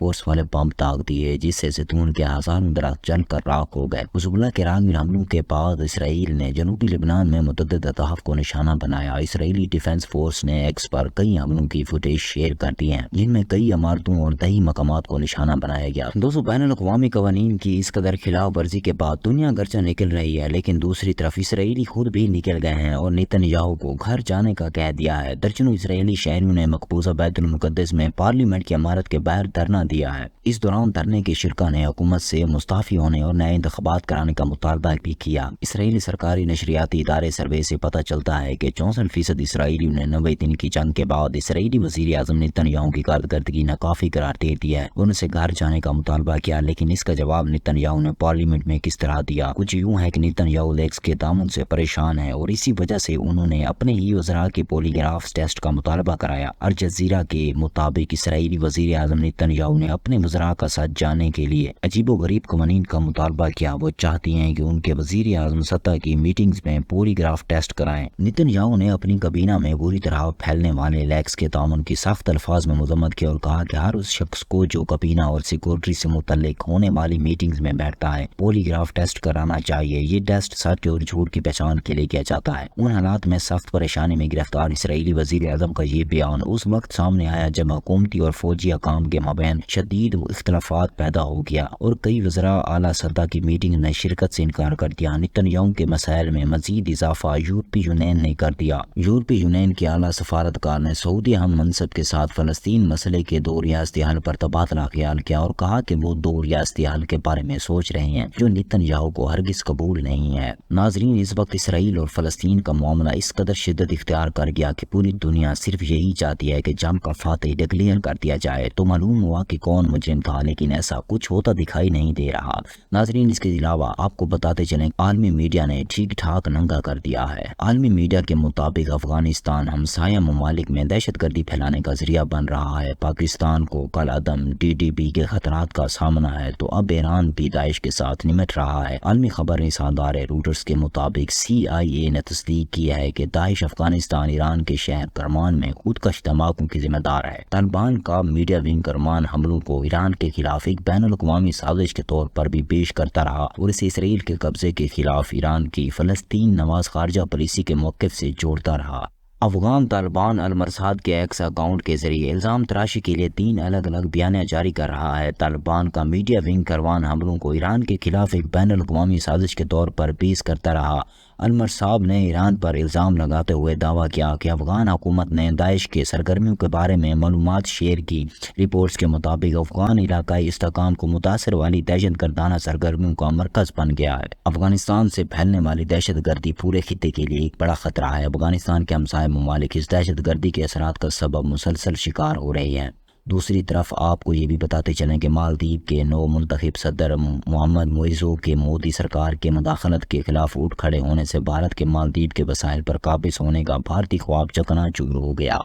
Force والے بم داغ دیے جس سے زیتون کے ہزاروں درخت جل کر راکھ ہو گئے۔ حزب اللہ کے رانگیر حملوں کے بعد اسرائیل نے جنوبی لبنان میں متعدد اہداف کو نشانہ بنایا۔ اسرائیلی ڈیفنس فورس نے ایکس پر کئی حملوں کی فوٹیج شیئر کر دی ہیں جن میں کئی عمارتوں اور دیہی مقامات کو نشانہ بنایا گیا۔ دوستو، بین الاقوامی قوانین کی اس قدر خلاف ورزی کے بعد دنیا گرچہ نکل رہی ہے، لیکن دوسری طرف اسرائیلی خود بھی نکل گئے ہیں اور نیتن یاہو کو گھر جانے کا کہہ دیا ہے۔ درجنوں اسرائیلی شہریوں نے مقبوضہ بیت المقدس میں پارلیمنٹ کی عمارت کے باہر دھرنا دیا ہے۔ اس دوران دھرنے کے شرکاء نے حکومت سے مستعفی ہونے اور نئے انتخابات کرانے کا مطالبہ بھی کیا۔ اسرائیلی سرکاری نشریاتی ادارے سروے سے پتہ چلتا ہے کہ 64% اسرائیلیوں نے 90 دن کی جنگ کے بعد اسرائیلی وزیر اعظم نیتن یاہو کی کارکردگی ناکافی قرار دے دیا ہے اور ان سے گھر جانے کا مطالبہ کیا، لیکن اس کا جواب نیتن یاہو نے پارلیمنٹ میں کس طرح دیا؟ کچھ یوں ہے کہ نیتن یاہو لیکس کے دامن سے پریشان ہے اور اسی وجہ سے انہوں نے اپنے ہی وزراء کے پولی گراف ٹیسٹ کا مطالبہ کرایا۔ الجزیرہ کے مطابق اسرائیلی وزیر اعظم نیتن یاہو نے اپنے وزراء کا ساتھ جانے کے لیے عجیب و غریب قوانین کا مطالبہ کیا۔ وہ چاہتی ہیں کہ ان کے وزیر اعظم سطح کی میٹنگز میں پولی گراف ٹیسٹ کرائیں۔ نیتن یاہو نے اپنی کابینہ میں بری طرح پھیلنے والے لیکس کے تعاون کی سخت الفاظ میں مذمت کی اور کہا کہ ہر اس شخص کو جو کابینہ اور سیکورٹی سے متعلق ہونے والی میٹنگز میں بیٹھتا ہے پولی گراف ٹیسٹ کرانا چاہیے۔ یہ ٹیسٹ سچ اور جھوٹ کی پہچان کے لیے کیا جاتا ہے۔ ان حالات میں سخت پریشانی میں گرفتار اسرائیلی وزیر اعظم کا یہ بیان اس وقت سامنے آیا جب حکومتی اور فوجی حکام کے مابین شدید اختلافات پیدا ہو گیا اور کئی وزراء اعلیٰ سطح کی میٹنگ نے شرکت سے انکار کر دیا۔ نیتن یاہو کے مسائل میں مزید اضافہ یورپی یونین نے کر دیا۔ یورپی یونین کے اعلیٰ سفارتکار نے سعودی ہم منصب کے ساتھ فلسطین مسئلے کے دو ریاستی حل پر تبادلہ خیال کیا اور کہا کہ وہ دو ریاستی حل کے بارے میں سوچ رہے ہیں جو نیتن یاہو کو ہرگز قبول نہیں ہے۔ ناظرین، اس وقت اسرائیل اور فلسطین کا معاملہ اس قدر شدت اختیار کر گیا کہ پوری دنیا صرف یہی چاہتی ہے کہ جنگ کا فاتح ڈکلیئر کر دیا جائے تو معلوم ہوا کہ کون مجرم تھا، لیکن ایسا کچھ ہوتا دکھائی نہیں دے رہا۔ ناظرین، اس کے علاوہ آپ کو بتاتے چلیں عالمی میڈیا نے ٹھیک ٹھاک ننگا کر دیا ہے۔ عالمی میڈیا کے مطابق افغانستان ہمسایہ ممالک میں دہشت گردی پھیلانے کا ذریعہ بن رہا ہے۔ پاکستان کو کل عدم DDP کے خطرات کا سامنا ہے تو اب ایران بھی داعش کے ساتھ نمٹ رہا ہے۔ عالمی خبر رساں ادارے روٹرز کے مطابق CIA نے تصدیق کی ہے کہ داعش افغانستان ایران کے شہر کرمان میں خودکش دھماکوں کی ذمہ دار ہے۔ طالبان کا میڈیا ونگ کرمان حملوں کو ایران کے خلاف ایک بین الاقوامی سازش کے طور پر بھی پیش کرتا رہا اور اسے اسرائیل کے قبضے کے خلاف ایران کی فلسطین نواز خارجہ پالیسی کے موقف سے جوڑتا رہا۔ افغان طالبان المرصاد کے ایکس اکاؤنٹ کے ذریعے الزام تراشی کے لیے 3 الگ الگ بیانیہ جاری کر رہا ہے۔ طالبان کا میڈیا ونگ کروان حملوں کو ایران کے خلاف ایک بین الاقوامی سازش کے طور پر پیش کرتا رہا۔ المرصاد نے ایران پر الزام لگاتے ہوئے دعویٰ کیا کہ افغان حکومت نے داعش کے سرگرمیوں کے بارے میں معلومات شیئر کی۔ رپورٹس کے مطابق افغان علاقائی استحکام کو متاثر والی دہشت گردانہ سرگرمیوں کا مرکز بن گیا ہے۔ افغانستان سے پھیلنے والی دہشت گردی پورے خطے کے لیے ایک بڑا خطرہ ہے۔ افغانستان کے ہمسائے ممالک اس دہشت گردی کے اثرات کا سبب مسلسل شکار ہو رہے ہیں۔ دوسری طرف آپ کو یہ بھی بتاتے چلیں کہ مالدیپ کے نو منتخب صدر محمد معیزو کے مودی سرکار کے مداخلت کے خلاف اٹھ کھڑے ہونے سے بھارت کے مالدیپ کے وسائل پر قابض ہونے کا بھارتی خواب چکنا چور ہو گیا۔